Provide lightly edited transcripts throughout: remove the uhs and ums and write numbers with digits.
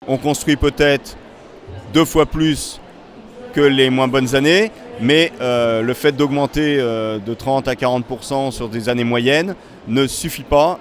On construit peut-être 2 fois plus que les moins bonnes années, mais le fait d'augmenter de 30 à 40% sur des années moyennes ne suffit pas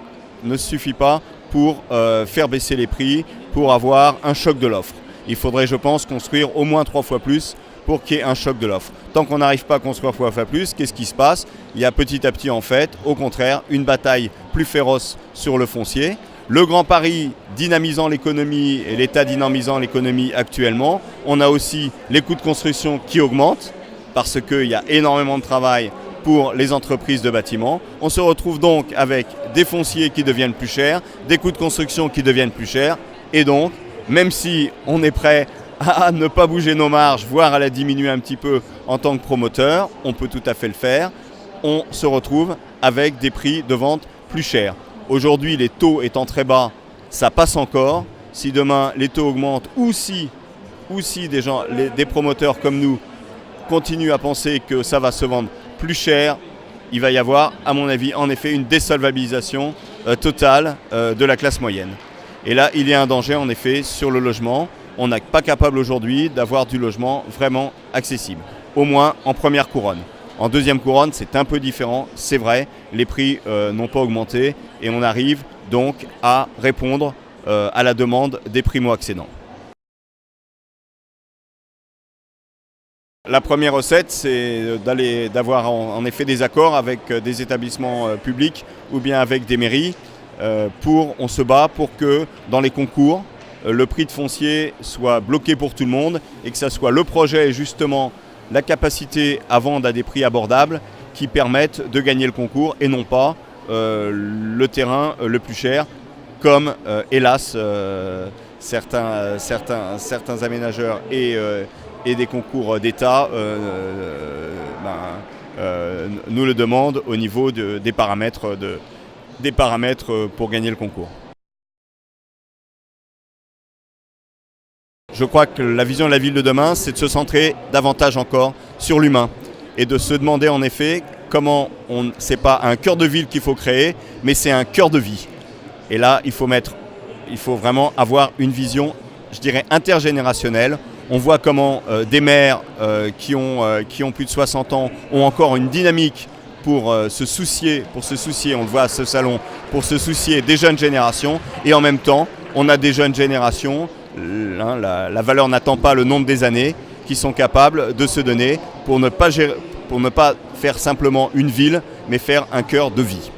pour faire baisser les prix, pour avoir un choc de l'offre. Il faudrait, je pense, construire au moins 3 fois plus pour qu'il y ait un choc de l'offre. Tant qu'on n'arrive pas à construire 3 fois plus, qu'est-ce qui se passe? Il y a petit à petit, en fait, au contraire, une bataille plus féroce sur le foncier. Le Grand Paris dynamisant l'économie et l'État dynamisant l'économie actuellement. On a aussi les coûts de construction qui augmentent parce qu'il y a énormément de travail pour les entreprises de bâtiments. On se retrouve donc avec des fonciers qui deviennent plus chers, des coûts de construction qui deviennent plus chers. Et donc, même si on est prêt à ne pas bouger nos marges, voire à la diminuer un petit peu en tant que promoteur, on peut tout à fait le faire. On se retrouve avec des prix de vente plus chers. Aujourd'hui, les taux étant très bas, ça passe encore. Si demain les taux augmentent ou si des promoteurs comme nous continuent à penser que ça va se vendre plus cher, il va y avoir, à mon avis, en effet, une désolvabilisation totale de la classe moyenne. Et là, il y a un danger, en effet, sur le logement. On n'est pas capable aujourd'hui d'avoir du logement vraiment accessible, au moins en première couronne. En deuxième couronne, c'est un peu différent, c'est vrai, les prix n'ont pas augmenté et on arrive donc à répondre à la demande des primo-accédants. La première recette, c'est d'avoir en effet des accords avec des établissements publics ou bien avec des mairies. On se bat pour que dans les concours, le prix de foncier soit bloqué pour tout le monde et que ce soit le projet justement la capacité à vendre à des prix abordables qui permettent de gagner le concours et non pas le terrain le plus cher comme hélas certains aménageurs et des concours d'État nous le demandent au niveau des paramètres pour gagner le concours. Je crois que la vision de la ville de demain, c'est de se centrer davantage encore sur l'humain et de se demander en effet comment c'est pas un cœur de ville qu'il faut créer, mais c'est un cœur de vie. Et là, il faut vraiment avoir une vision, je dirais, intergénérationnelle. On voit comment des maires qui ont plus de 60 ans ont encore une dynamique pour se soucier, on le voit à ce salon, pour se soucier des jeunes générations. Et en même temps, on a des jeunes générations, la valeur n'attend pas le nombre des années, qui sont capables de se donner pour ne pas faire simplement une ville, mais faire un cœur de vie.